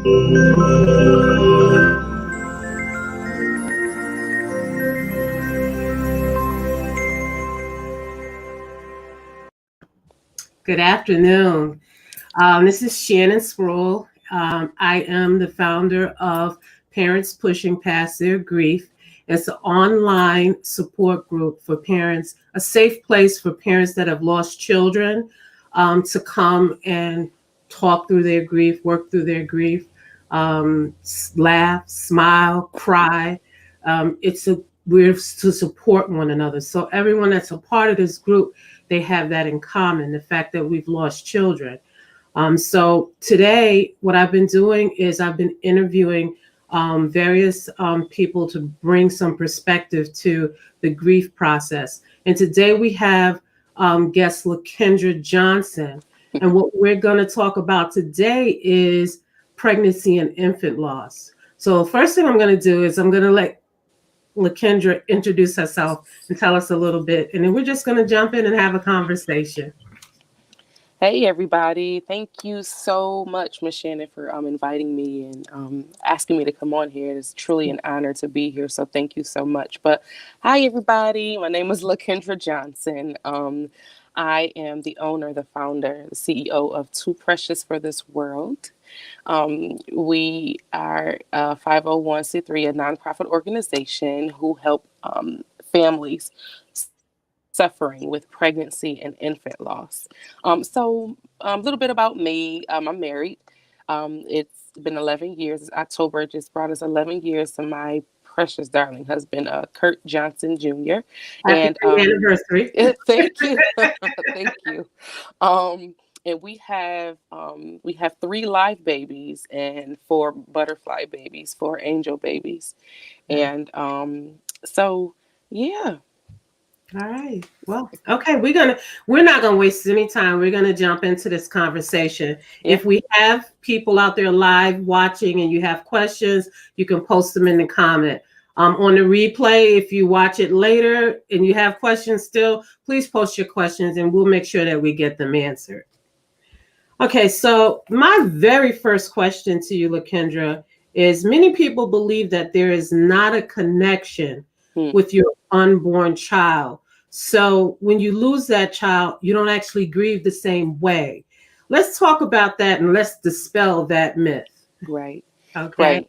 Good afternoon. This is Shannon Sproul. I am the founder of Parents Pushing Past Their Grief. It's an online support group for parents, a safe place for parents that have lost children to come and talk through their grief, work through their grief, laugh, smile, cry. We're to support one another. So everyone that's a part of this group, they have that in common, the fact that we've lost children. So today, what I've been doing is I've been interviewing various people to bring some perspective to the grief process. And today we have guest Kendra Johnson. And what we're going to talk about today is pregnancy and infant loss. So the first thing I'm going to do is I'm going to let LaKendra introduce herself and tell us a little bit, and then we're just going to jump in and have a conversation. Hey, everybody. Thank you so much, Ms. Shannon, for inviting me and asking me to come on here. It's truly an honor to be here, so thank you so much. But hi, everybody. My name is LaKendra Johnson. I am the owner, the founder, the CEO of Too Precious for This World. We are a 501c3, a nonprofit organization who help families suffering with pregnancy and infant loss. So a little bit about me. I'm married. It's been 11 years. October just brought us 11 years to my precious darling husband, Kurt Johnson Jr. Happy anniversary. Thank you. Thank you. And we have 3 live babies and 4 butterfly babies, 4 angel babies. And so, yeah. All right. Well, okay. We're not gonna waste any time. We're gonna jump into this conversation. Yeah. If we have people out there live watching and you have questions, you can post them in the comment. On the replay, if you watch it later and you have questions still, please post your questions and we'll make sure that we get them answered. Okay, so my very first question to you, LaKendra, is many people believe that there is not a connection with your unborn child. So when you lose that child, you don't actually grieve the same way. Let's talk about that and let's dispel that myth. Right. Okay. Right.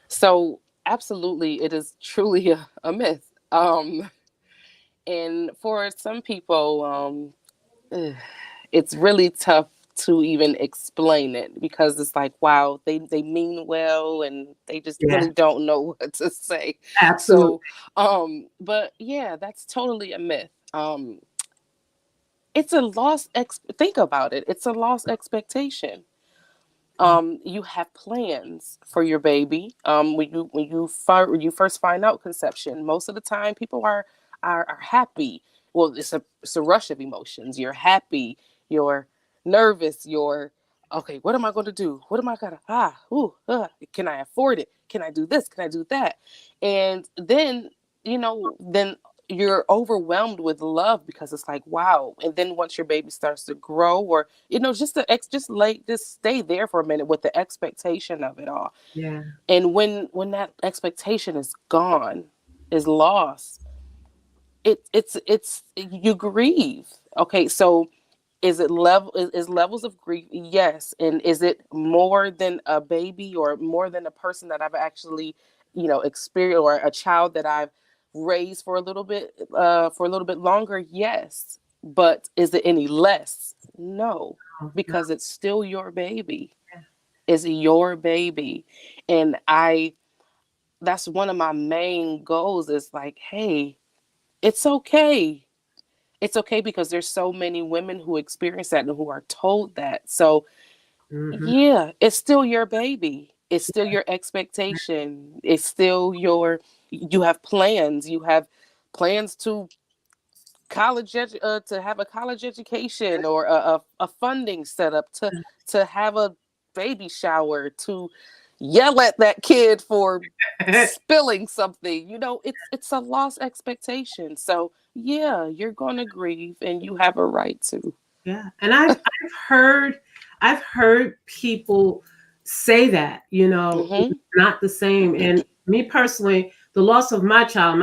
So absolutely, it is truly a myth. And for some people, it's really tough to even explain it because it's like, wow, they mean well and they just really don't know what to say. Absolutely. So, but yeah, that's totally a myth. It's a lost think about it. It's a lost expectation. You have plans for your baby. When you first find out conception, most of the time people are happy. Well, it's a rush of emotions. You're happy. You're nervous. You're okay. What am I going to do? What am I gonna? Can I afford it? Can I do this? Can I do that? And then then you're overwhelmed with love because it's like, wow. And then once your baby starts to grow, or just stay there for a minute with the expectation of it all. Yeah. And when that expectation is gone, is lost, it's you grieve. Okay, so is levels of grief? Yes. And is it more than a baby or more than a person that I've actually experienced, or a child that I've raised for a little bit longer? Yes. But is it any less? No, because it's still your baby. It's your baby. And that's one of my main goals, is like, hey, it's okay. It's okay, because there's so many women who experience that and who are told that. So yeah, it's still your baby. It's still your expectation. It's still you have plans. You have plans to to have a college education, or a funding setup, to have a baby shower, to yell at that kid for spilling something. It's a lost expectation. So yeah, you're gonna grieve, and you have a right to. Yeah. And I've heard people say that, Mm-hmm. it's not the same. And me personally, the loss of my child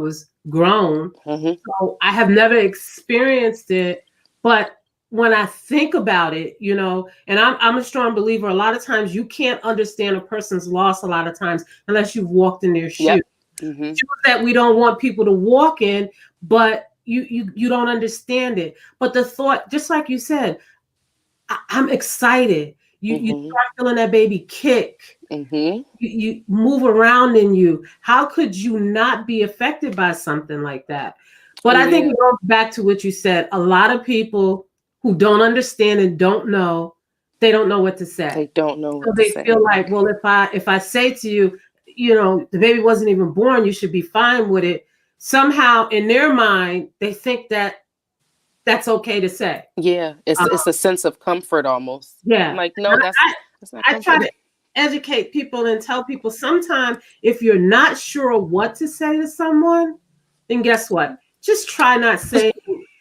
was grown. Mm-hmm. So I have never experienced it. But when I think about it, and I'm a strong believer, a lot of times you can't understand a person's loss a lot of times unless you've walked in their shoes. Yep. Mm-hmm. Shoes that we don't want people to walk in, but you don't understand it. But the thought, just like you said, I'm excited. You Mm-hmm. start feeling that baby kick. Mm-hmm. You move around in you. How could you not be affected by something like that? But I think Yeah. it goes back to what you said. A lot of people who don't understand and don't know, they don't know what to say. They don't know So what to they say. feel like, well, if I say to you, the baby wasn't even born, you should be fine with it. Somehow in their mind, they think that that's okay to say. Yeah, it's a sense of comfort almost. Yeah. Like, no, that's not I try comfort. to educate people and tell people sometimes if you're not sure what to say to someone, then guess what? Just try not saying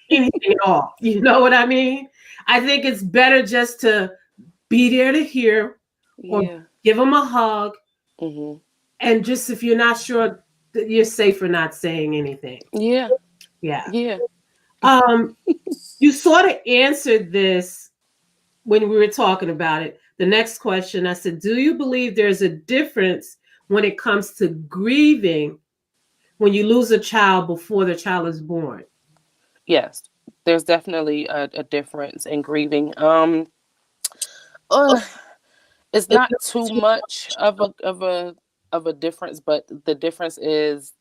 anything at all. You know what I mean? I think it's better just to be there to hear or Yeah. give them a hug. Mm-hmm. And just if you're not sure, that you're safer not saying anything. Yeah. Yeah. Yeah. Um, you sort of answered this when we were talking about it. The next question, I said, do you believe there's a difference when it comes to grieving when you lose a child before the child is born? Yes. There's definitely a difference in grieving. Uh, it's Is not it too too much of a difference, but the difference is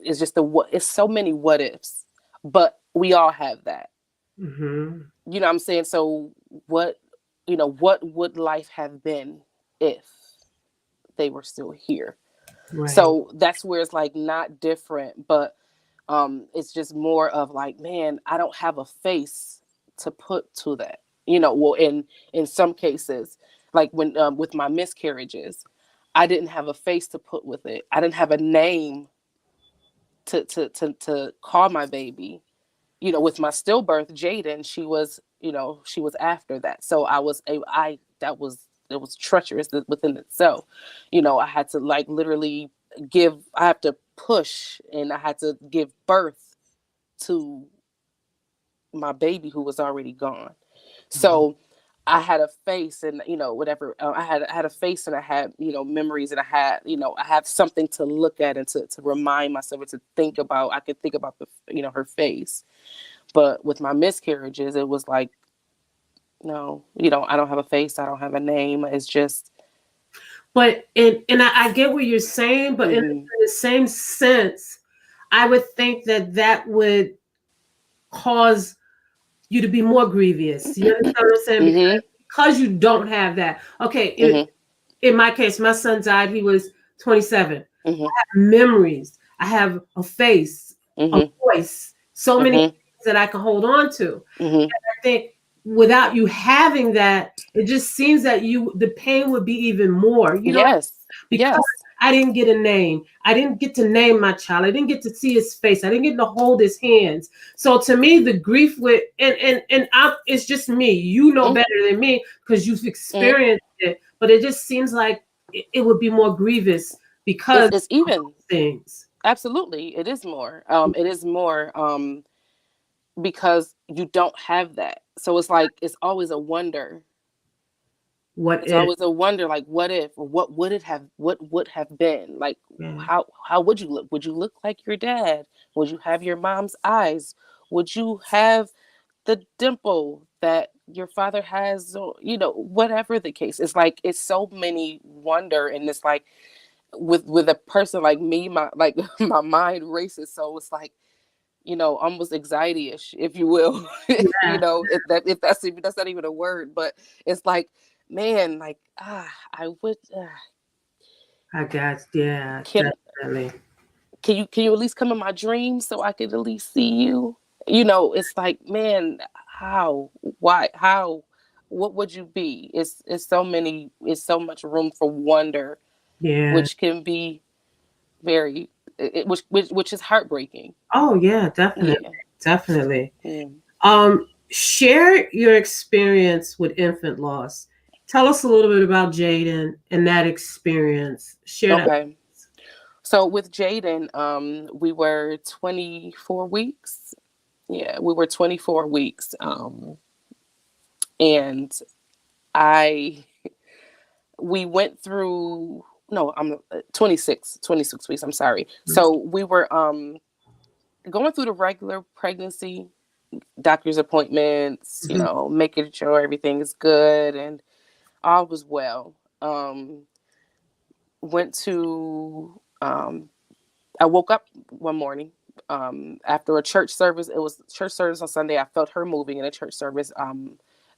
just the what. It's so many what ifs, but we all have that. much? Mm-hmm. You know what I'm saying? So what what would life have been if they were still here? Right. So that's where it's like not different, but it's just more of like, man, I don't have a face to put to that. Well, in some cases, like when with my miscarriages, I didn't have a face to put with it. I didn't have a name to call my baby. With my stillbirth, Jaden, she was after that. So I was a I that was it was treacherous within itself. I had to like literally I have to push, and I had to give birth to my baby who was already gone. Mhm. So I had a face, and whatever, I had a face, and I had memories, and I have something to look at, and to remind myself, and to think about. I could think about the her face. But with my miscarriages, it was like, no, I don't have a face, I don't have a name. It's just, But I get what you're saying, but in mm-hmm, the same sense, I would think that would cause you to be more grievous. You understand what I'm saying? mm-hmm, Because you don't have that. Okay, mm-hmm, in my case, my son died. He was 27. mm-hmm, Memories. I have a face, a mm-hmm, voice, so many mm-hmm, things that I can hold on to. mm-hmm. I think without you having that, it just seems that the pain would be even more. Yes, Because yes, I didn't get a name. I didn't get to name my child. I didn't get to see his face. I didn't get to hold his hands. So to me, the grief with it's just me. You know mm-hmm, better than me because you've mm-hmm. experienced it. But it just seems like it would be more grievous It's, because it's even, of things. absolutely, it is more. It is more, because you don't have that. So it's like, it's always a wonder. What It's if? always a wonder, like, what if, or what would have been, like, Yeah. how would you look? Would you look like your dad? Would you have your mom's eyes? Would you have the dimple that your father has? Or, whatever the case, it's like, it's so many wonder, and it's like, with a person like me, my like my mind races, so it's like, almost anxiety-ish, if you will. Yeah. If that's not even a word, but it's like, man, like, I would, I got, yeah, can definitely. can you at least come in my dreams so I could at least see you? It's like, man, how, why, how, what would you be? It's so much room for wonder, Yeah. which can be very, which is heartbreaking. Oh yeah, definitely. Yeah, Definitely. yeah. Share your experience with infant loss. Tell us a little bit about Jaden and that experience. Share that. Okay. So with Jaden, we were 24 weeks. Yeah, we were 24 weeks. And I, we went through, no, I'm 26 weeks. I'm sorry. So we were going through the regular pregnancy, doctor's appointments, Mhm. making sure everything is good and all was well. Went to I woke up one morning after a church service. It was church service on Sunday. I felt her moving in a church service.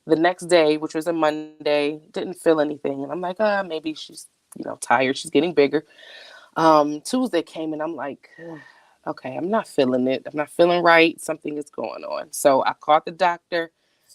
The next day, which was a Monday, didn't feel anything, and I'm like, maybe she's tired. She's getting bigger. Tuesday came, and I'm like, okay, I'm not feeling it. I'm not feeling right. Something is going on. So I called the doctor.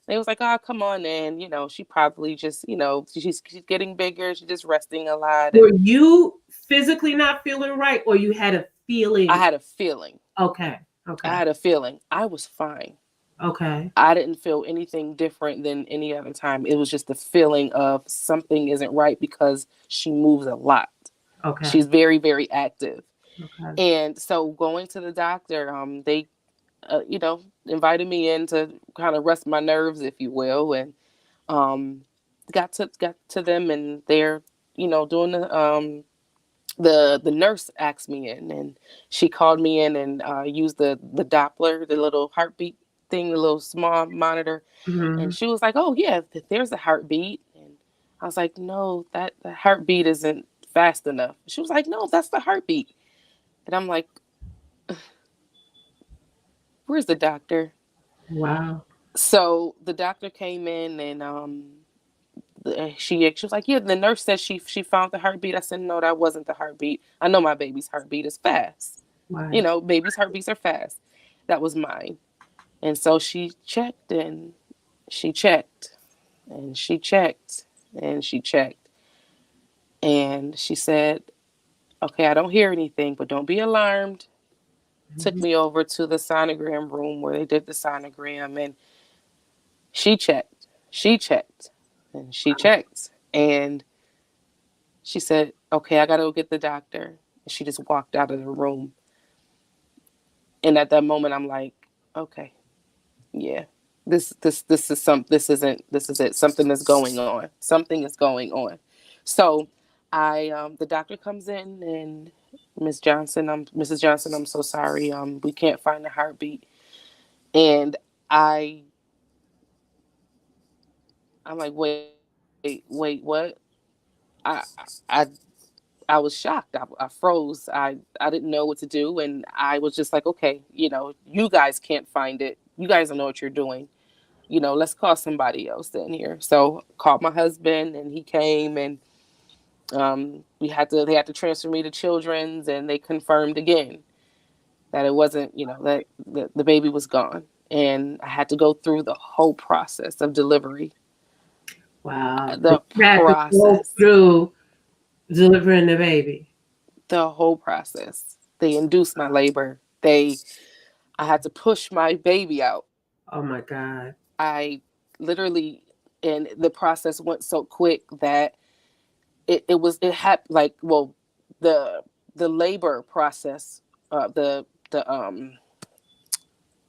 They was like, oh, come on in. She probably just, she's getting bigger. She's just resting a lot. Were And you physically not feeling right, or you had a I feeling? had a feeling. Okay. I Okay. had a feeling. I was fine. Okay. I didn't feel anything different than any other time. It was just the feeling of something isn't right because she moves a lot. Okay. She's very, very active. Okay. And so going to the doctor, they, invited me in to kind of rest my nerves, if you will, and um, got to them, and they're, doing the nurse asked me in, and she called me in and used the Doppler, the little heartbeat thing, the little small monitor, and Hmm. she was like, "Oh yeah, there's a heartbeat," and I was like, "No, that the heartbeat isn't fast enough." She was like, "No, that's the heartbeat," and I'm like, "Where's the doctor?" Wow. So the doctor came in, and she was like, "Yeah." The nurse said she found the heartbeat. I said, "No, that wasn't the heartbeat. I know my baby's heartbeat is fast. Right. Babies' heartbeats are fast. That was mine." And so she checked, and she checked, and she checked, and she checked, and she said, "Okay, I don't hear anything, but don't be alarmed." Took Mhm. me over to the sonogram room where they did the sonogram, and she checked, she checked, and she checked, and she said, "Okay, I gotta go get the doctor." And she just walked out of the room. And at that moment, I'm like, "Okay, yeah, this is some this is it. Something is going on. Something is going on." So, I the doctor comes in, and Mrs. Johnson. I'm so sorry. We can't find the heartbeat, and I I'm like, wait, what? I I I was shocked. I froze. I didn't know what to do, and I was just like, okay, you guys can't find it. You guys don't know what you're doing. Let's call somebody else in here. So called my husband, and he came, and they had to transfer me to Children's, and they confirmed again that it wasn't, that the baby was gone, and I had to go through the whole process of delivery. Wow. So The you had to go process, through delivering the baby. the whole process. They induced my labor. I had to push my baby out. Oh my God. I literally, and the process went so quick that it had like, well, the the labor process, the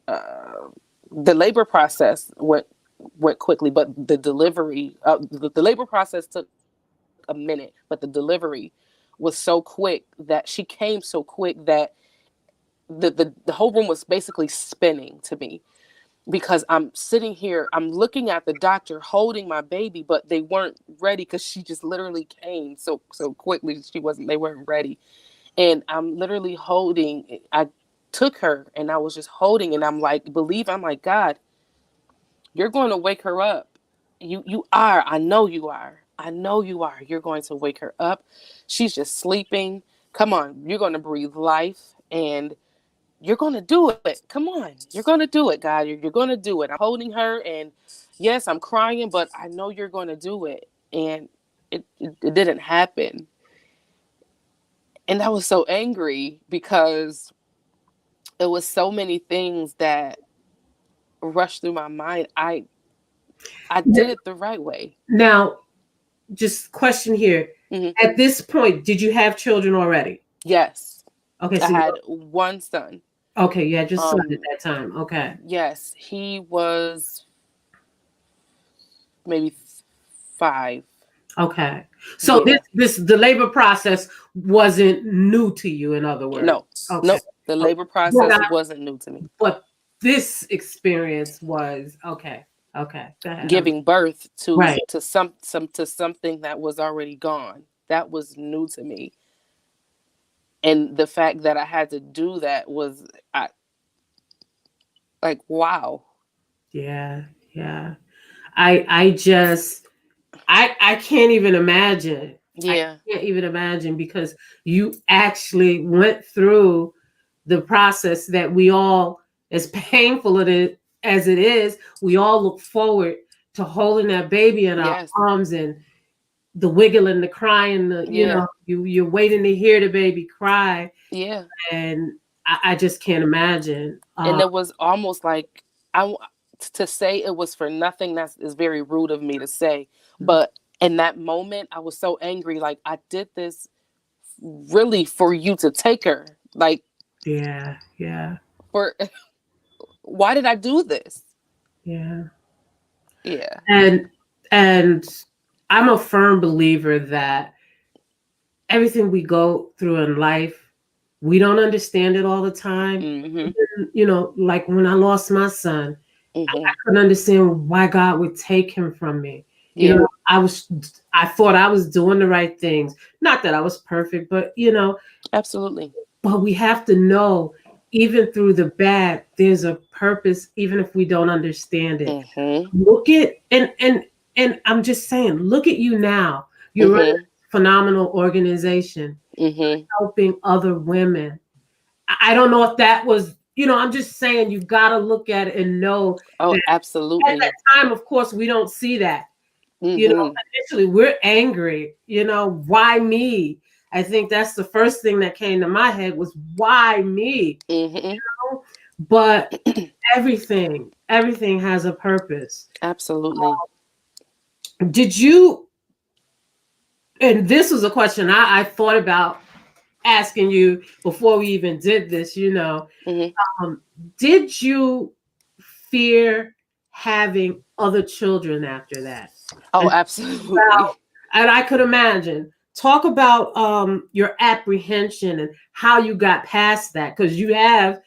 uh, the labor process went quickly, but the labor process took a minute, but the delivery was so quick that she came so quick that the whole room was basically spinning to me, because I'm sitting here, I'm looking at the doctor holding my baby, but they weren't ready because she just literally came so quickly. They weren't ready, and I'm literally holding. I took her, and I was just holding, and I'm like, God, you're going to wake her up. You are. I know you are. I know you are. You're going to wake her up. She's just sleeping. Come on, you're going to breathe life, and you're going to do it. Come on. You're going to do it, God. You're going to do it. I'm holding her, and yes, I'm crying, but I know you're going to do it. And it didn't happen. And I was so angry because it was so many things that rushed through my mind. I did it the right way. Now, just question here. Hmm. At this point, did you have children already? Yes, Okay, I so had one son. okay, you had your son at Um, that time. Okay. yes, he was maybe 5. Okay. So Yeah. this the labor process wasn't new to you, in other words. No, Okay. nope. The Okay. labor But, process wasn't new to me. but this experience was okay. Okay. Go ahead. Giving birth Right. to to something that was already gone. That was new to me. And the fact that I had to do that was like wow. Yeah. Yeah. I just I can't even imagine. I Yeah. can't even imagine because you actually went through the process that we all, as painful as it is, we all look forward to holding that baby in our Yes. arms and the wiggling, the crying, Yeah. you're waiting to hear the baby cry, Yeah. and I just can't imagine. And it was almost like I to say it was for nothing. That is very rude of me to say, but in that moment, I was so angry. Like I did this really for you to take her. Like Yeah, yeah, for why did I do this? yeah. Yeah. And I'm a firm believer that everything we go through in life, we don't understand it all the time. Mhm. Like when I lost my son, I Mhm. couldn't understand why God would take him from me. Yeah. I thought I was doing the right things. Not that I was perfect, but Absolutely. but we have to know, even through the bad, there's a purpose, even if we don't understand it. Mhm. Look at and I'm just saying, look at you now. You're running Mhm. a phenomenal organization, Mhm. helping other women. I don't know if that was, I'm just saying you got to look at it and know Oh, that at that absolutely. time, of course, we don't see that. Mhm. Initially we're angry, why me? I think that's the first thing that came to my head was why me? Mhm. But everything has a purpose. Absolutely. Did you, and this was a question I thought about asking you before we even did this, Mhm. um, did you fear having other children after that? Oh, And absolutely. and I could imagine. Talk about your apprehension and how you got past that, because you have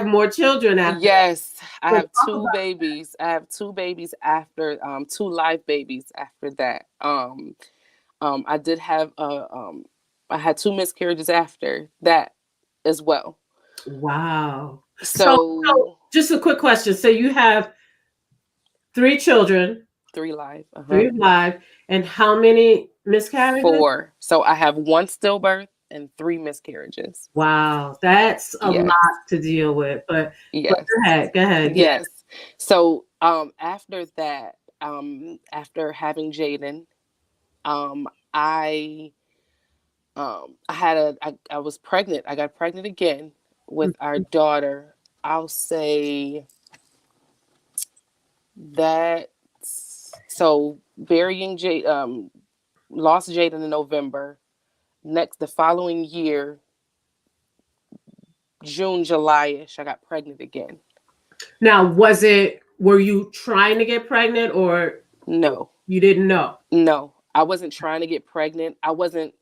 more children after that. Yes, I So have talk two about babies. I have two babies after two live babies after that. I did have I had two miscarriages after that as well. wow. So So just a quick question. So you have three children, three live. Uh-huh. three live, and how many miscarriages? Four. So I have one stillbirth and three miscarriages. Wow, that's a lot Yes. to deal with. But Yes. go ahead. Yeah. Yes. So after that, after having Jaden, um I I was pregnant. I got pregnant again with our daughter. I'll say that so burying J lost Jaden in November. Next the following year, June, July-ish, I got pregnant again. Now, were you trying to get pregnant or No. you didn't know? No. I wasn't trying to get pregnant. I wasn't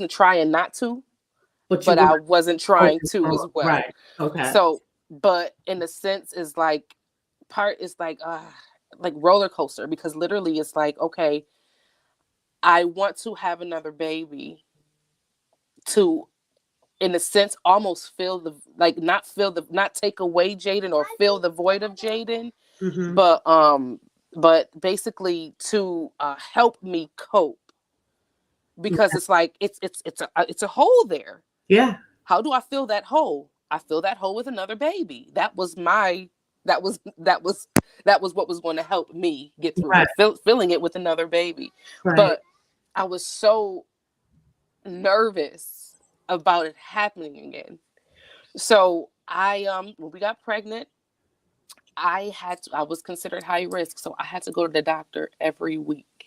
trying not to, But you but I weren't wasn't trying focused to on, as well. right. Okay. So, but in a sense, is like part is like roller coaster because literally it's like okay, I want to have another baby to, in a sense, almost fill the not take away Jaden or fill the void of Jaden, Hmm. but basically to help me cope because it's like it's a hole there. Yeah. How do I fill that hole? I fill that hole with another baby. That was that was that was what was going to help me get through Right. it. Filling it with another baby. Right. But I was so nervous about it happening again. So I when we got pregnant, I was considered high risk, so I had to go to the doctor every week.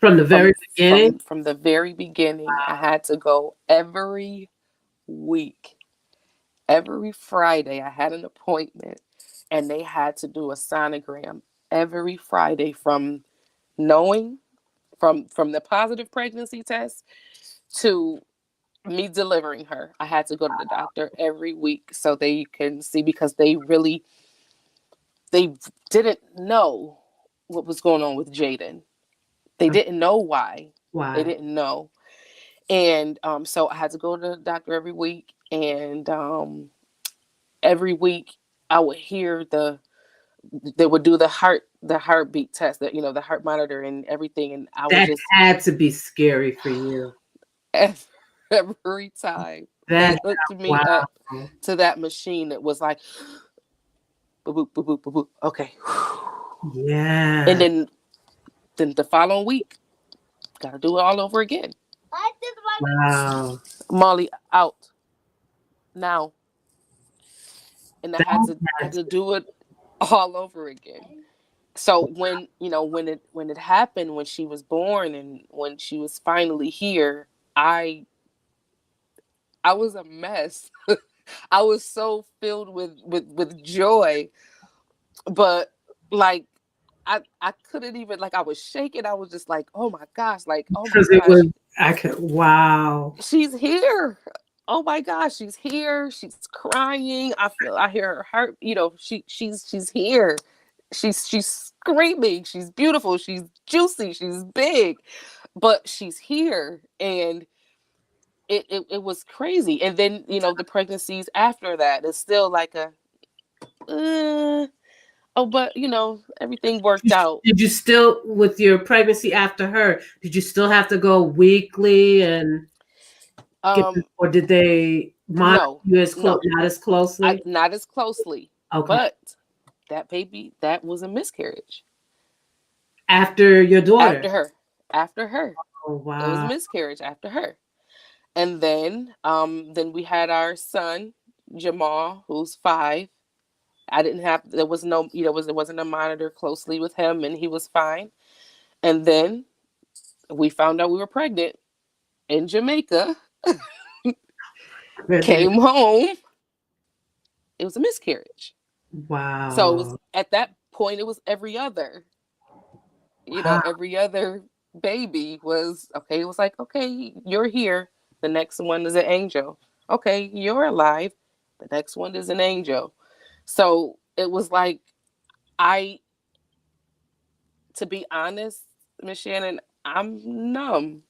From the very beginning? From the very beginning. I had to go every week. Every Friday I had an appointment, and they had to do a sonogram every Friday from knowing from the positive pregnancy test to me delivering her. I had to go to the doctor every week so they can see, because they didn't know what was going on with Jaden. They didn't know why. Why? They didn't know. And so I had to go to the doctor every week, and every week I would hear they would do the heartbeat test, that the heart monitor and everything, and I would That just had to be scary for you. every time they That hooked me wow. up to that machine, it was like boop, boop, boop, boop, boop, boop. Okay. And Yeah. then the following week, gotta do it all over again. Wow. Molly out now, and I That had to do it all over again. So when it happened, when she was born and when she was finally here, I was a mess. I was so filled with joy, but like I couldn't even, like, I was shaking. I was just like, oh my gosh, like, oh my because it gosh, was I could wow. she's here. Oh my gosh, she's here. She's crying. I hear her heart. She's here. She's screaming. She's beautiful. She's juicy. She's big, but she's here, and it was crazy. And then the pregnancies after that is still like a oh, but everything worked out. Did you still, with your pregnancy after her, did you still have to go weekly and or did they monitor No, you as no, not as closely? not as closely, Okay. but that baby, that was a miscarriage. After your daughter? After her, Oh it was a wow. miscarriage after her. And then we had our son Jamal, who's 5. I didn't have there was no there wasn't a monitor closely with him, and he was fine. And then we found out we were pregnant in Jamaica. Goodness. Came home, it was a miscarriage. So it was, Wow. at that point, it was every other. Wow. Every other baby was okay. It was like, okay, you're here. The next one is an angel. Okay, you're alive. The next one is an angel. So it was like, I, to be honest, Miss Shannon, I'm numb.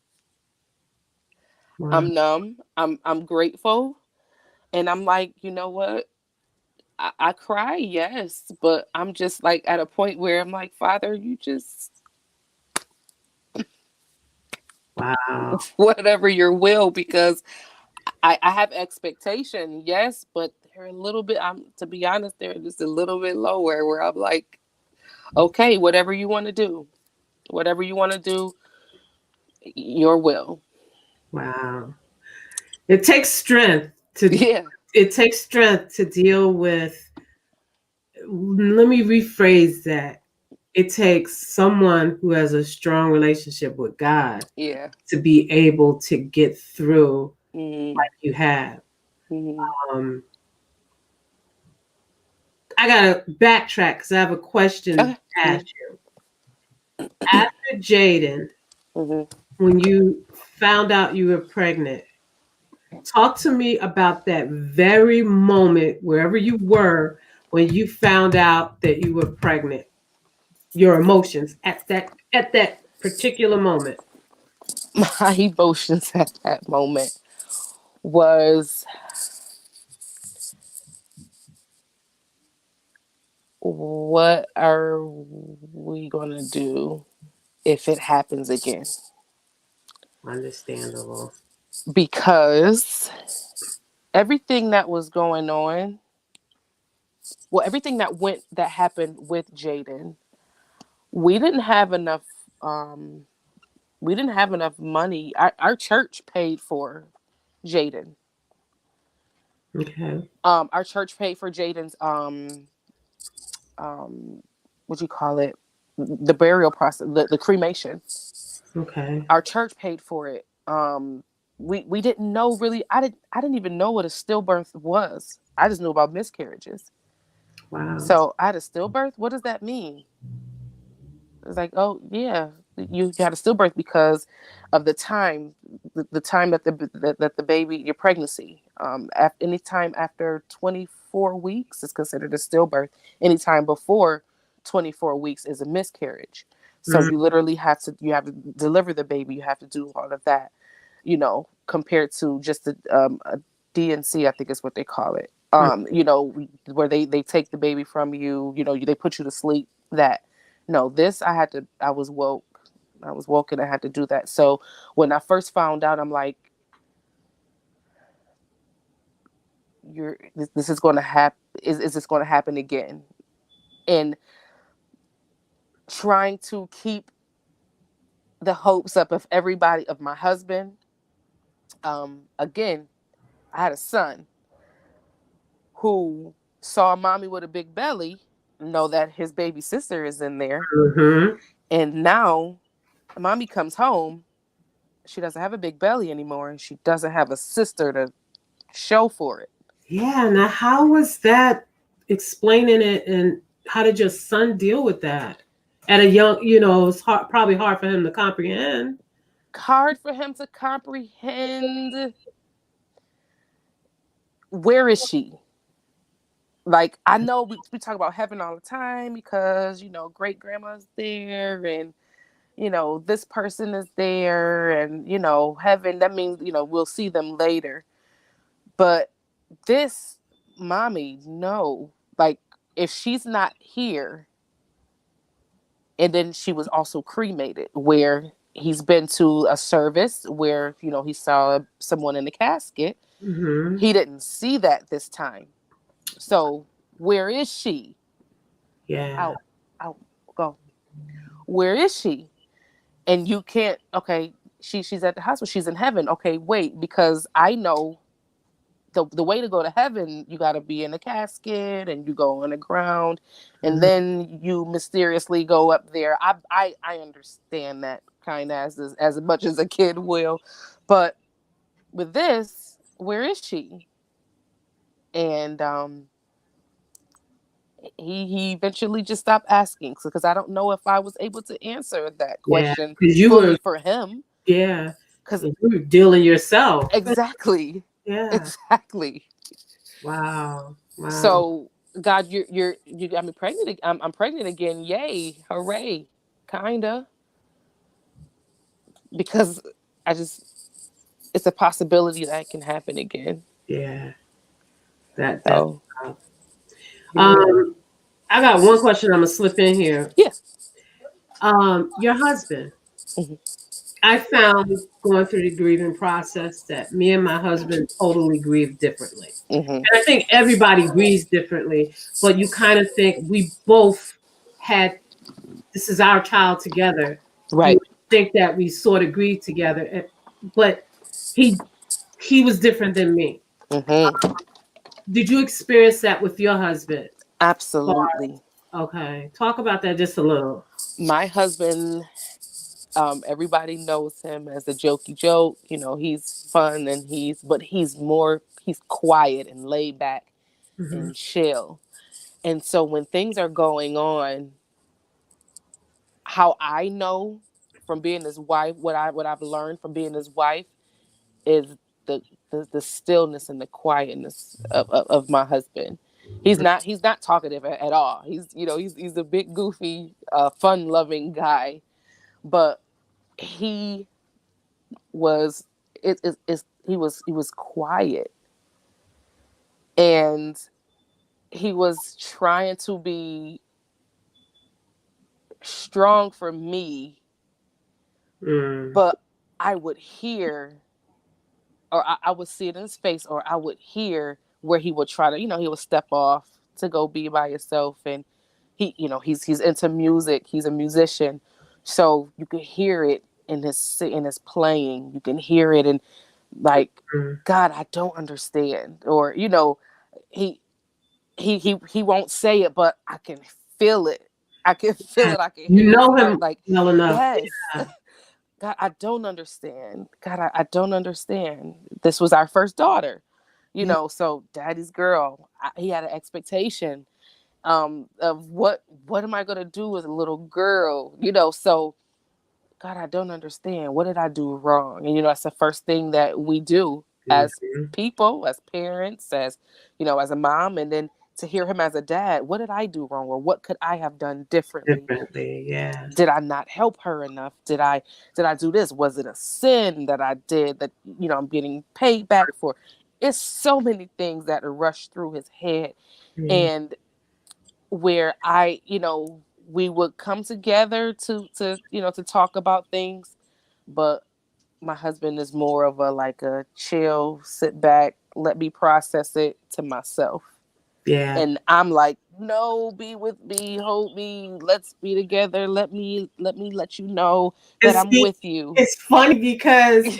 Wow. I'm numb. I'm grateful, and I'm like, you know what? I cry, yes, but I'm just like at a point where I'm like, Father, you just Wow. whatever your will, because I have expectation, yes, but they're a little bit, I'm to be honest, they're just a little bit lower, where I'm like, okay, whatever you want to do, whatever you want to do, your will. Wow. It takes strength to Yeah. it takes strength to deal with, let me rephrase that. It takes someone who has a strong relationship with God Yeah. to be able to get through Mm-hmm. like you have. Mm-hmm. Um, I gotta backtrack because I have a question Okay. to ask you. After Jaden, Mm-hmm. when you found out you were pregnant, talk to me about that very moment, wherever you were, when you found out that you were pregnant. Your emotions at that particular moment. My emotions at that moment was, what are we gonna do if it happens again? Understandable. Because everything that was going on, well, everything that happened with Jaden, we didn't have enough. Um, we didn't have enough money. Our church paid for Jaden. Okay. Our church paid for Jaden's um, what you call it, the burial process, the cremation. Okay. Our church paid for it. We didn't know really. I didn't even know what a stillbirth was. I just knew about miscarriages. Wow. So I had a stillbirth. What does that mean? It's like, oh yeah, you had a stillbirth because of the time that the baby, your pregnancy. Any time after 24 weeks is considered a stillbirth. Anytime before 24 weeks is a miscarriage. So Mm, you have to deliver the baby. You have to do all of that, compared to just a DNC, I think is what they call it. mm. Where they take the baby from you. They put you to sleep. That no, this I was woke. I was woke and I had to do that. So when I first found out, I'm like, this is going to happen. Is this going to happen again? And trying to keep the hopes up of everybody, of my husband. Again, I had a son who saw mommy with a big belly, know that his baby sister is in there. Mm-hmm. And now mommy comes home. She doesn't have a big belly anymore. And she doesn't have a sister to show for it. Yeah. Now, how was that explaining it, and how did your son deal with that? At a young, it's hard, probably hard for him to comprehend. Hard for him to comprehend. Where is she? Like, I know we talk about heaven all the time because, great grandma's there and, this person is there and, heaven, that means, we'll see them later. But this mommy, no. Like, if she's not here, and then she was also cremated, where he's been to a service where, he saw someone in the casket. Mm-hmm. He didn't see that this time. So where is she? Yeah. Out, out, go. Where is she? And you can't. Okay, she's at the hospital. She's in heaven. Okay, wait, because I know the way to go to heaven. You got to be in a casket, and you go on the ground, and Mhm. then you mysteriously go up there. I understand that kind of as much as a kid will, but with this, where is she? And he eventually just stopped asking because I don't know if I was able to answer that Yeah. question Because you fully were, for him. yeah, Because and you were dealing yourself. exactly, Yeah. exactly. Wow. Wow. So God, you got me pregnant. I'm pregnant again. Yay! Hooray! Kinda, because I just it's a possibility that it can happen again. Yeah. That's. So yeah, Um. I got one question. I'm gonna slip in here. yeah. Your husband. Hmm. I found going through the grieving process that me and my husband totally grieve differently. Hmm. And I think everybody grieves differently, but you kind of think we both had this is our child together. You Right. think that we sort of grieve together, but he he was different than me. Hmm. Did you experience that with your husband? Absolutely. Okay, talk about that just a little. My husband, everybody knows him as a jokey joke. He's fun and he's quiet and laid back Hmm. and chill. And so when things are going on, how I know from being his wife, what I've learned from being his wife is the the stillness and the quietness of my husband. He's not talkative at all. He's a big goofy, fun loving guy, but he was he was quiet, and he was trying to be strong for me, Mm. but I would hear, or I would see it in his face, or I would hear where he would try to, he would step off to go be by himself, and he's into music. He's a musician, so you could hear it in his playing. You can hear it, and like, Mm. God, I don't understand, or he he won't say it, but I can feel it. I can feel Yeah. it. I can You hear his know heart. him Like, well enough. yes, Yeah. God, I don't understand. God, I don't understand. This was our first daughter, Yeah, so daddy's girl, he had an expectation of what am I going to do with a little girl, so God, I don't understand. What did I do wrong? And that's the first thing that we do as mhm. people, as parents, as a mom, and then to hear him as a dad. What did I do wrong, or what could I have done differently? Differently. Yeah, Did I not help her enough? Did I do this? Was it a sin that I did that I'm getting paid back for? It's so many things that rush through his head, yeah. and where we would come together to talk about things, but my husband is more of a like a chill, sit back, let me process it to myself. Yeah. And I'm like, no, be with me, hold me, let's be together. Let me let you know And that I'm see, with you. it's funny because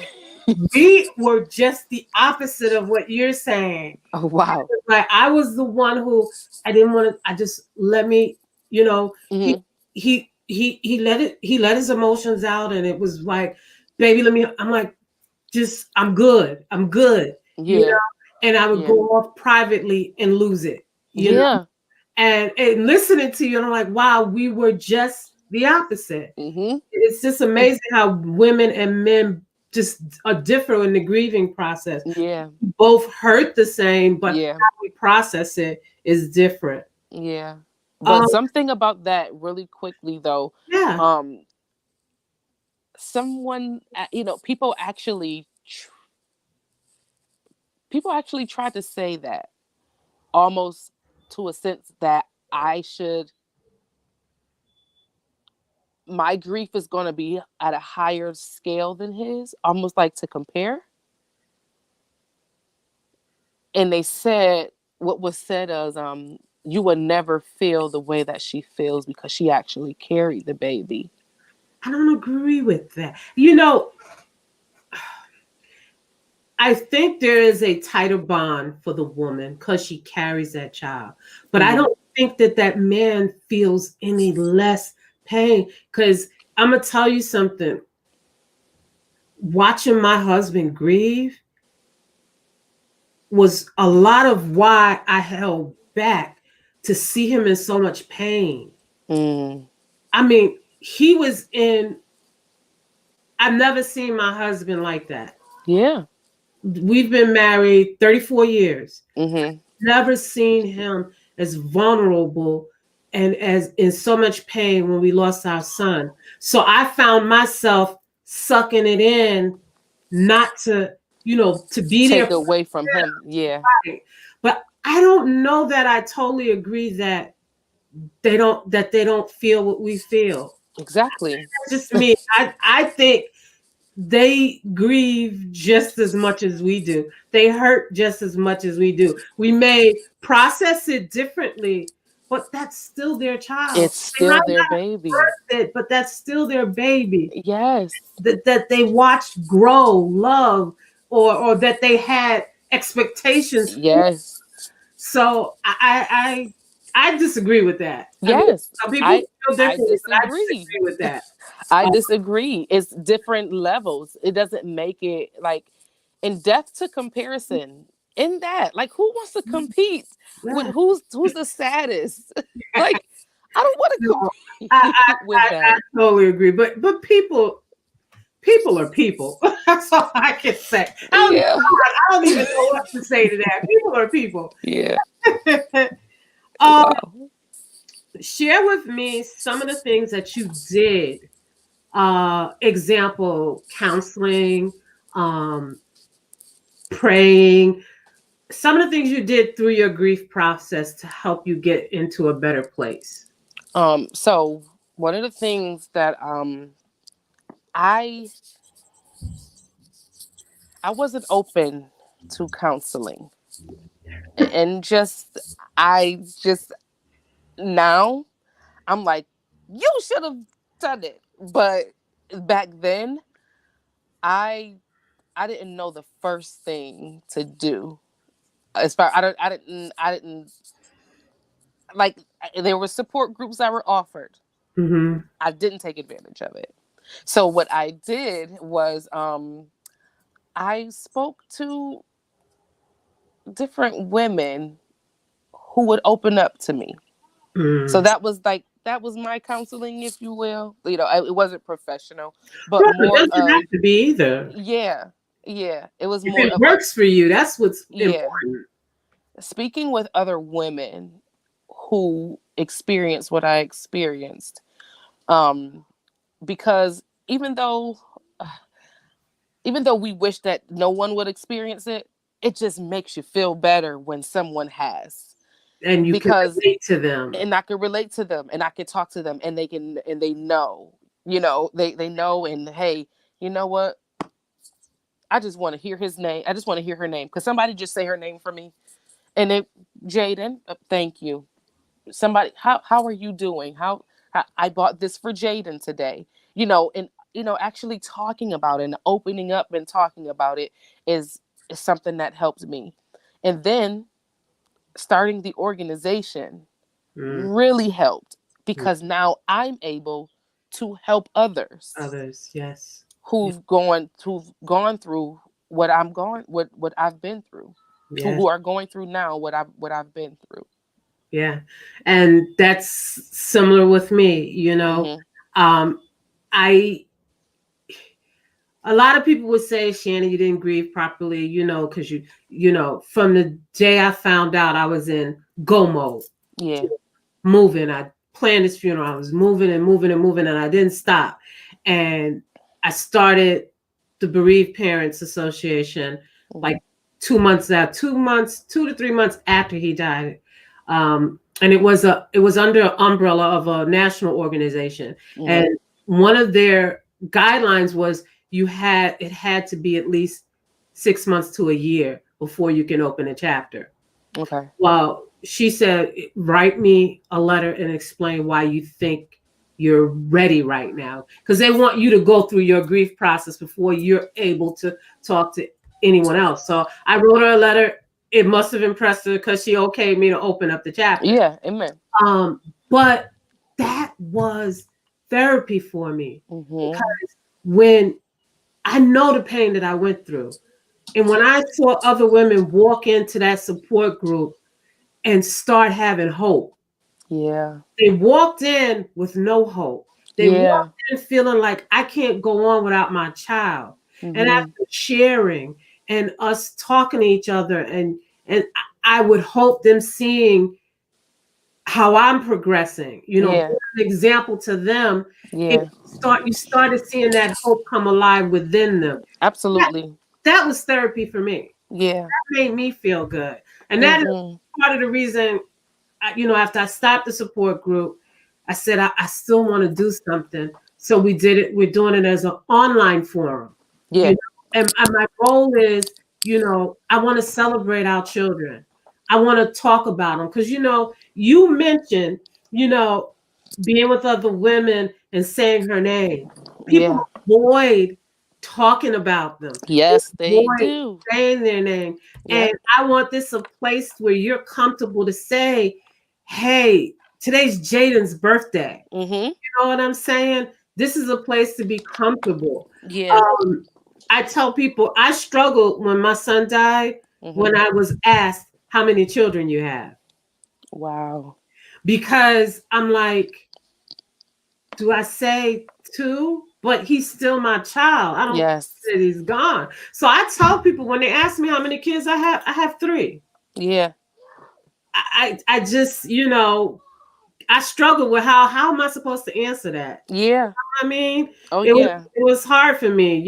we were just the opposite of what you're saying. Oh wow. Like I was the one who I didn't want to. I just let me, you know, he Hmm. he let his emotions out, and it was like, baby, let me. I'm like, just I'm good, you know. Yeah. And I would Yeah. go off privately and lose it, you know. Yeah. And listening to you, and I'm like, wow, we were just the opposite. Hmm. It's just amazing how women and men just are different in the grieving process. Yeah. Both hurt the same, but Yeah. how we process it is different. Yeah. But Um, something about that really quickly though, yeah, um, someone, people actually try to say that almost to a sense that I should, my grief is going to be at a higher scale than his, almost like to compare. And they said, what was said as, you would never feel the way that she feels because she actually carried the baby. I don't agree with that. You know, I think there is a tighter bond for the woman because she carries that child. But I Hmm. don't think that that man feels any less pain because I'm going to tell you something. Watching my husband grieve was a lot of why I held back to see him in so much pain. Mm. I mean, he was in, I've never seen my husband like that. Yeah. We've been married 34 years. Hmm. Never seen him as vulnerable and as in so much pain when we lost our son. So I found myself sucking it in, not to, to be there Take for away from him. Yeah. him. But I don't know that I totally agree that they don't feel what we feel. Exactly. That's just me. I think they grieve just as much as we do. They hurt just as much as we do. We may process it differently, but that's still their child. It's They might still their not baby. birth it, but that's still their baby Yes. that they watched grow, love, or that they had expectations for. Yes. So I disagree with that. I mean, Yes. some people feel I differently, but I disagree. disagree with that. I Uh, disagree. It's different levels. It doesn't make it like in depth to comparison. In that, like, who wants to compete with yeah. who's the saddest? Like, I don't want to No, I, compete with I that. totally agree. But people are people. That's all I can say. Yeah. I don't even know what to say to that. People are people. Yeah. um, Wow. share with me some of the things that you did. Example: counseling, um, praying. Some of the things you did through your grief process to help you get into a better place. So one of the things that I I wasn't open to counseling. And just now I'm like, you should have done it. But back then, I I didn't know the first thing to do. As far I didn't like there were support groups that were offered. Mm-hmm. I didn't take advantage of it. So what I did was I spoke to different women who would open up to me. So Mm. that was my counseling, if you will. You know, it wasn't professional, but Right, it more doesn't have of, to be either. yeah, yeah. It was If more it of, works for you, that's what's yeah, important. speaking with other women who experienced what I experienced. Um, because even though we wish that no one would experience it, it just makes you feel better when someone has. And you can Because relate to them. and I can relate to them and I can talk to them and they know, you know, they know. And hey, you know what? I just want to hear his name. I just want to hear her name. Could somebody just say her name for me? And it, Jaden, thank you. Somebody, how are you doing? How I bought this for Jaden today. You know, and actually talking about it and opening up and talking about it is something that helped me. And then starting the organization Mm. really helped, Mm. because now I'm able to help others Others, yes. who've gone through what I've been through, Yes. who are going through now what I've been through. Yeah. And that's similar with me, Mhm. Um, I a lot of people would say, Shannon, you didn't grieve properly, because from the day I found out I was in go mode, Yeah. moving. I planned this funeral. I was moving and moving and moving, and I didn't stop. And I started the Bereaved Parents Association like Mhm. 2 months out, 2 months, 2 to 3 months after he died. And it was under an umbrella of a national organization. Mhm. And one of their guidelines was it had to be at least 6 months to a year before you can open a chapter. Okay. Well, she said, write me a letter and explain why you think you're ready right now. Because they want you to go through your grief process before you're able to talk to anyone else. So I wrote her a letter. It must have impressed her because she okayed me to open up the chapter. Yeah. Amen. Um, but that was therapy for me, Mhm. because when I know the pain that I went through, and when I saw other women walk into that support group and start having hope. Yeah. They walked in with no hope. They Yeah. walked in feeling like I can't go on without my child. And Mhm. after sharing and us talking to each other, and I would hope them seeing how I'm progressing, Yeah. being an example to them. Yeah. You started seeing that hope come alive within them. That, Absolutely. that was therapy for me. Yeah. That made me feel good. And that is Mhm. part of the reason, after I stopped the support group, I said I still want to do something. So we did it. We're doing it as an online forum. You Yeah. know, and my goal is, I want to celebrate our children. I want to talk about them because you mentioned, you know, being with other women and saying her name. People Yeah. avoid talking about them. They Yes, they avoid do. saying their name. And Yep. I want this a place where you're comfortable to say, hey, today's Jaden's birthday. Mhm. You know what I'm saying? This is a place to be comfortable. Yeah. Um, I tell people I struggled when my son died when Mhm. I was asked how many children you have. Wow. Because I'm like, do I say two? But he's still my child. I don't Yes. say that he's gone. So I tell people when they ask me how many kids I have three. Yeah. I just, I struggle with how am I supposed to answer that? Yeah. I mean, Oh it was yeah. it was hard for me,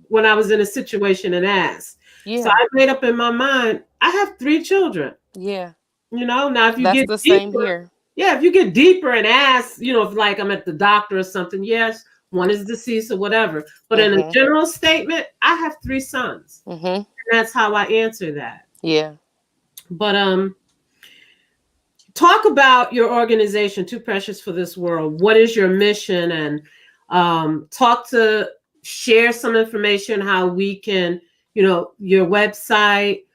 when I was in a situation and asked. So Yeah. I made up in my mind, I have three children. Yeah. Now if you That's get the same deeper, here. yeah, if you get deeper and ask, if like I'm at the doctor or something, yes, one is deceased or whatever. But in a Mhm. general statement, I have three sons. Mhm. And that's how I answer that. Yeah. But talk about your organization, Too Precious for This World. What is your mission? And share some information how we can, your website,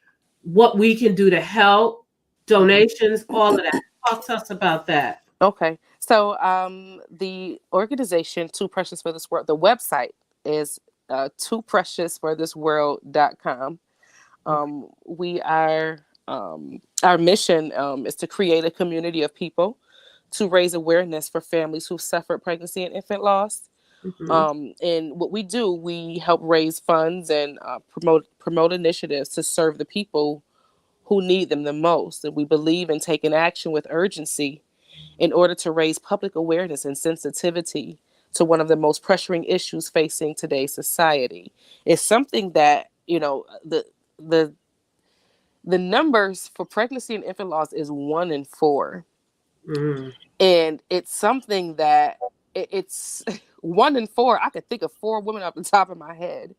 what we can do to help, Mhm. donations, all of that. Talk to us about that. Okay. So the organization Too Precious for This World, the website is toopreciousforthisworld.com. Okay. We are our mission is to create a community of people to raise awareness for families who've suffered pregnancy and infant loss. Hmm. And what we do, we help raise funds and promote initiatives to serve the people who need them the most. And we believe in taking action with urgency in order to raise public awareness and sensitivity to one of the most pressuring issues facing today's society. It's something that, the the numbers for pregnancy and infant loss is 1 in 4. Hmm. And it's something that it's 1 in 4. I could think of 4 women off the top of my head.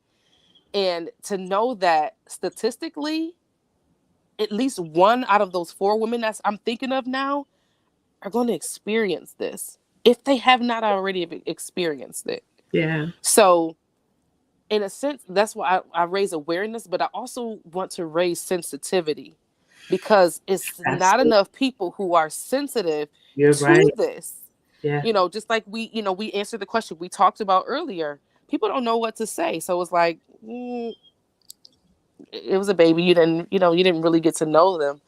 And to know that statistically, at least one out of those 4 women that I'm thinking of now are going to experience this if they have not already experienced it. Yeah. So, in a sense, that's why I raise awareness, but I also want to raise sensitivity because it's not Absolutely. enough people who are sensitive You're to right. this. Yeah. Just like we answered the question we talked about earlier. People don't know what to say, so it's like it was a baby. You didn't really get to know them.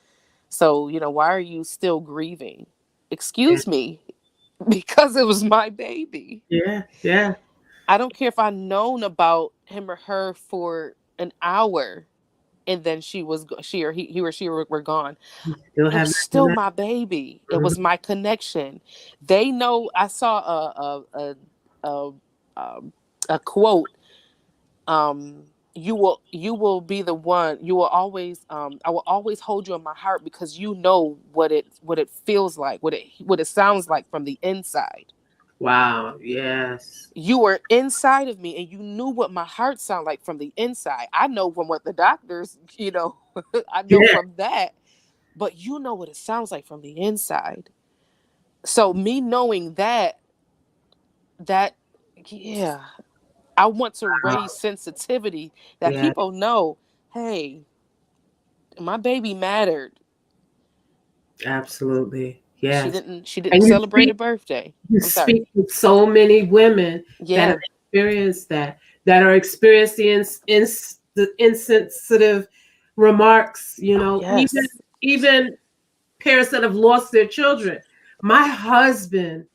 So why are you still grieving? Yeah. Excuse me, because it was my baby. Yeah. Yeah. I don't care if I known about him or her for an hour and then she or he or she were gone. You still It have was that still connection. my baby. It was Mhm. my connection. They know. I saw a um, a quote. You will be the one. You will always. I will always hold you in my heart because you know what it feels like, what it sounds like from the inside. Wow. Yes. You were inside of me and you knew what my heart sounded like from the inside. I know from what the doctors, I know Yeah. from that, but you know what it sounds like from the inside. So me knowing that yeah, I want to raise Wow. sensitivity that Yeah. people know, hey, my baby mattered. Absolutely. She Yes. didn't she didn't And celebrate a birthday. you I'm sorry. speak with so many women that have Yeah. experienced that are experiencing the insensitive remarks, Yes. even parents that have lost their children. My husband,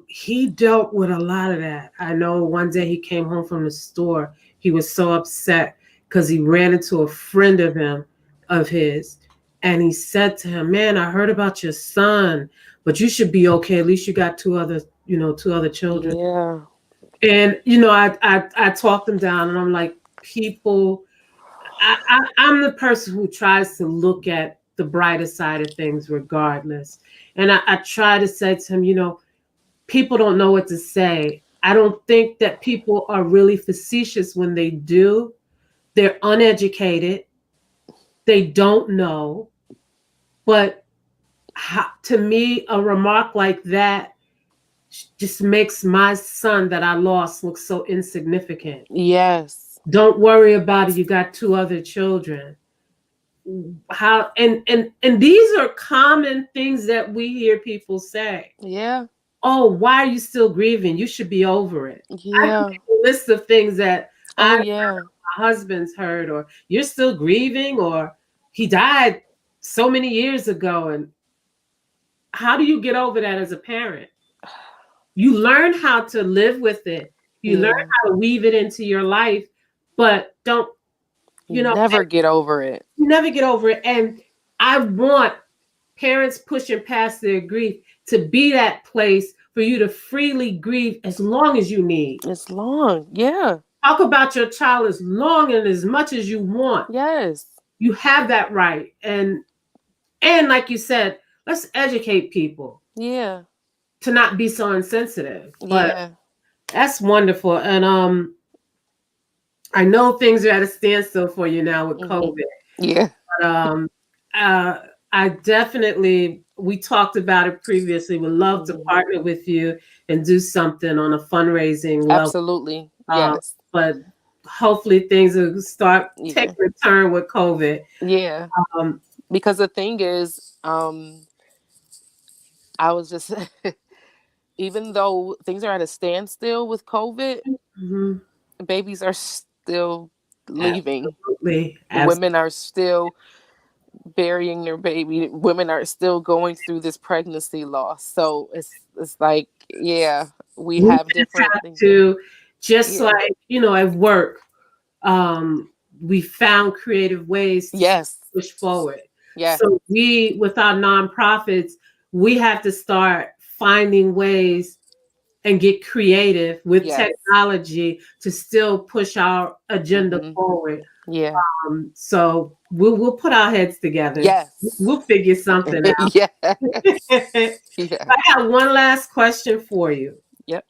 he dealt with a lot of that. I know one day he came home from the store. He was so upset because he ran into a friend of his, and he said to him, "Man, I heard about your son, but you should be okay. At least you got two other children." Yeah. And I talked him down, and I'm like, people. I'm the person who tries to look at the brighter side of things, regardless. And I try to say to him, people don't know what to say. I don't think that people are really facetious when they do. They're uneducated. They don't know. But to me, a remark like that just makes my son that I lost look so insignificant. Yes. Don't worry about it. You got two other children. How and these are common things that we hear people say. Yeah. Oh, why are you still grieving? You should be over it. I can Yeah. make a list of things that Oh I yeah. my husband's heard, or you're still grieving, or he died so many years ago. And how do you get over that as a parent? You learn how to live with it. You learn Yeah. how to weave it into your life, but don't, You you know, never get over it. you never get over it. And I want parents pushing past their grief to be that place for you to freely grieve as long as you need. It's long. Yeah. Talk about your child as long and as much as you want. Yes. You have that right. And like you said, let's educate people Yeah. to not be so insensitive. But Yeah. that's wonderful. And I know things are at a standstill for you now with Hmm. COVID. Yeah. But uh, I definitely, we talked about it previously, would love to Hmm. partner with you and do something on a fundraising level. Absolutely. Um, Yes. but hopefully things will start Yeah. taking a turn with COVID. Yeah. Um, Because the thing is, I was just, even though things are at a standstill with COVID, Hmm. babies are still leaving. Absolutely. Women Absolutely. are still burying their baby. Women are still going through this pregnancy loss. So it's like, yeah, we We have just different have things. to, just Yeah. like, at work, um, we found creative ways to Yes. push forward. Yes. So we, with our nonprofits, we have to start finding ways and get creative with Yes. technology to still push our agenda Hmm. forward. Yeah. So we'll put our heads together. Yes. We'll figure something Yes. out. Yeah. I have one last question for you. Yep.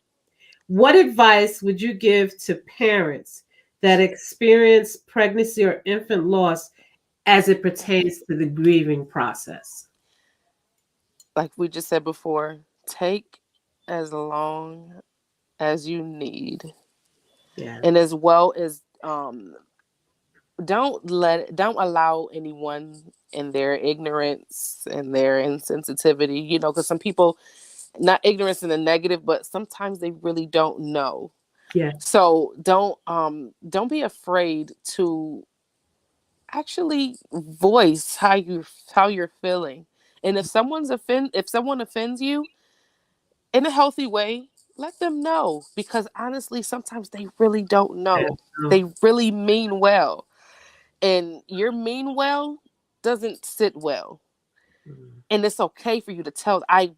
What advice would you give to parents that experience pregnancy or infant loss as it pertains to the grieving process? Like we just said before, take as long as you need. Yeah. And as well as don't allow anyone in their ignorance and their insensitivity, because some people, not ignorance in the negative, but sometimes they really don't know. Yeah. So don't be afraid to actually voice how you're feeling. And if someone offends you in a healthy way, let them know, because honestly sometimes they really don't Yeah. know. No. They really mean well. And your mean well doesn't sit well. Mm. And it's okay for you to tell. I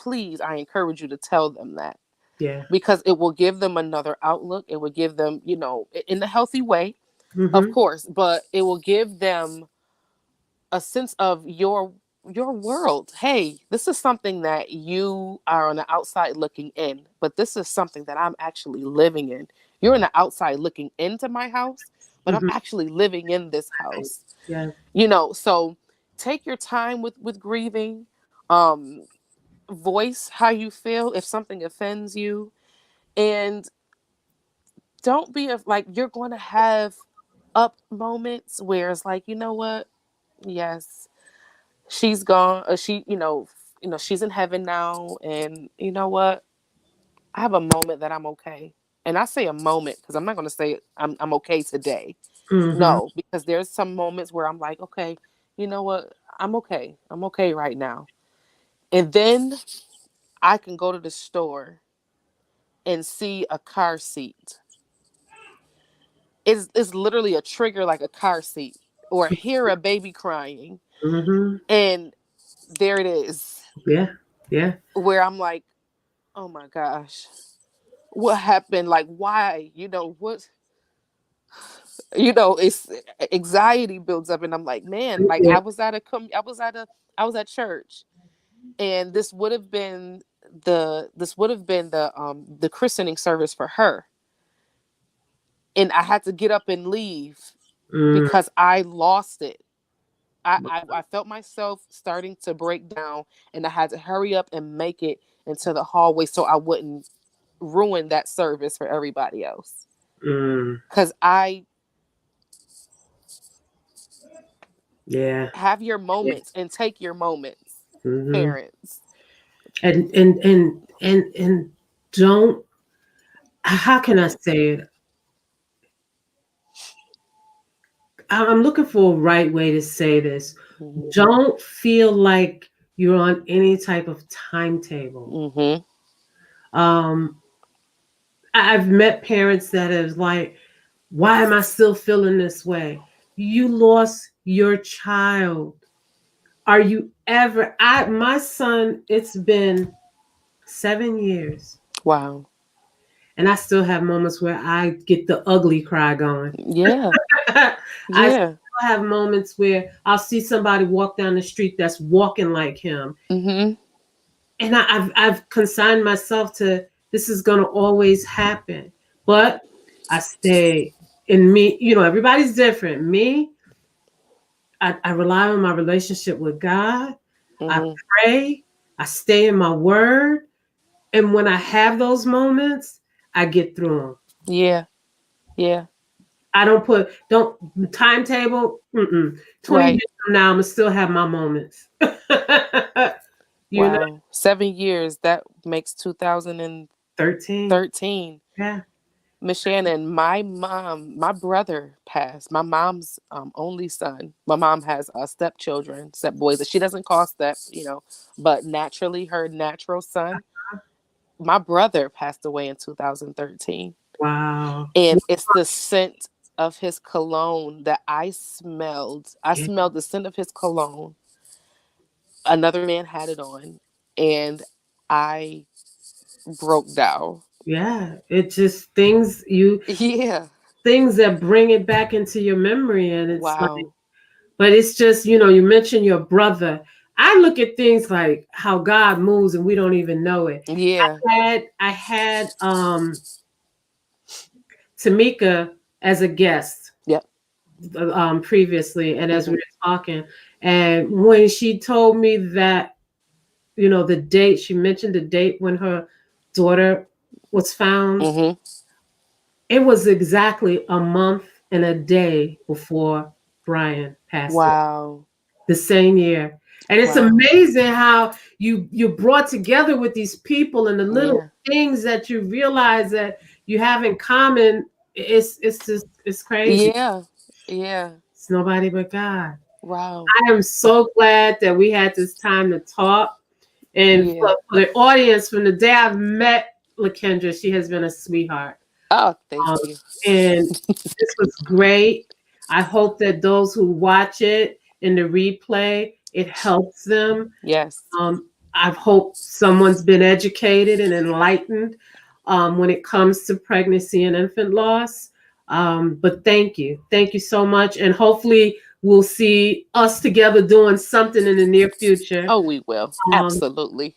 encourage you to tell them that, Yeah. because it will give them another outlook. It will give them, in a healthy way, of Mm-hmm. course, but it will give them a sense of your world. Hey, this is something that you are on the outside looking in, but this is something that I'm actually living in. You're on the outside looking into my house, but I'm Mm-hmm. actually living in this house. Yeah. So take your time with grieving. um Voice how you feel if something offends you, and don't be like, you're going to have up moments where it's like, you know what, yes, she's gone, she's in heaven now, and you know what, I have a moment that I'm okay. And I say a moment because I'm not going to say I'm okay today. Mm-hmm. No, because there's some moments where I'm like, okay, you know what, I'm okay right now. And then I can go to the store and see a car seat. It's literally a trigger, like a car seat, or hear a baby crying, Mm-hmm. and there it is, Yeah. Yeah. where I'm like, oh my gosh, what happened? Like, why? It's anxiety builds up, and I'm like, man, like Yeah. I was at church, and this would have been the christening service for her, and I had to get up and leave Mm. because I lost it. I felt myself starting to break down, and I had to hurry up and make it into the hallway so I wouldn't ruin that service for everybody else. Mm. Because I Yeah. have your Yeah. moments and take your moments, Mm-hmm. parents. And don't, how can I say it? I'm looking for a right way to say this. Mm-hmm. Don't feel like you're on any type of timetable. Mm-hmm. Um, I've met parents that have like, why am I still feeling this way? You lost your child. Are you ever? My son, it's been 7 years, Wow. and I still have moments where I get the ugly cry going. Yeah. I still Yeah. have moments where I'll see somebody walk down the street that's walking like him, Mm-hmm. and I've consigned myself to, this is gonna always happen, but I stay in me. Everybody's different. Me, I rely on my relationship with God. I Mm-hmm. pray. I stay in my word, and when I have those moments, I get through them. Yeah. Yeah. I don't timetable. Mm-mm. 20 years Right. from now, I'm gonna still have my moments. You know, Wow. 7 years. That makes 2013. 13. Yeah. Miss Shannon, my brother passed. My mom's only son. My mom has stepchildren, step boys that she doesn't call step, but naturally her natural son. My brother passed away in 2013. Wow. And it's the scent of his cologne that I smelled. I Yeah. smelled the scent of his cologne. Another man had it on, and I broke down. Yeah. It just Yeah. things that bring it back into your memory, and it's like, Wow. but it's just, you mentioned your brother. I look at things like how God moves and we don't even know it. Yeah. I had Tamika as a guest Yep. previously, and as we Mhm. were talking, and when she told me that, the date, she mentioned the date when her daughter was found. Mhm. It was exactly a month and a day before Brian passed away, Wow. the same year. And it's Wow. amazing how you're brought together with these people, and the little Yeah. things that you realize that you have in common. It's just it's crazy. Yeah. Yeah. It's nobody but God. Wow. I am so glad that we had this time to talk. And Yeah. for the audience, from the day I've met LaKendra, she has been a sweetheart. Oh, thank Um, you. and this was great. I hope that those who watch it in the replay, it helps them. Yes. I hope someone's been educated and enlightened when it comes to pregnancy and infant loss. But thank you. Thank you so much. And hopefully, we'll see us together doing something in the near future. Oh, we will. Um, Absolutely.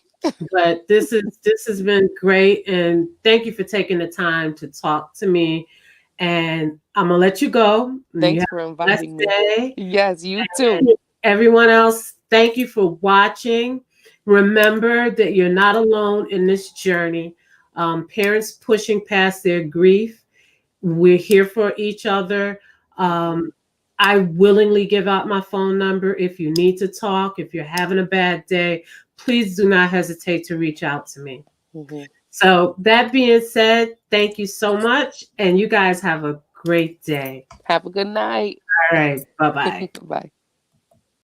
but this has been great, and thank you for taking the time to talk to me. And I'm gonna let you go. You Thanks have for a blessed inviting me. day. Yes, you too. And everyone else, thank you for watching. Remember that you're not alone in this journey. Parents pushing past their grief. We're here for each other. Mhm. Um, I willingly give out my phone number if you need to talk. If you're having a bad day, please do not hesitate to reach out to me. Mhm. So, that being said, thank you so much. And you guys have a great day. Have a good night. All right. Bye bye. Bye.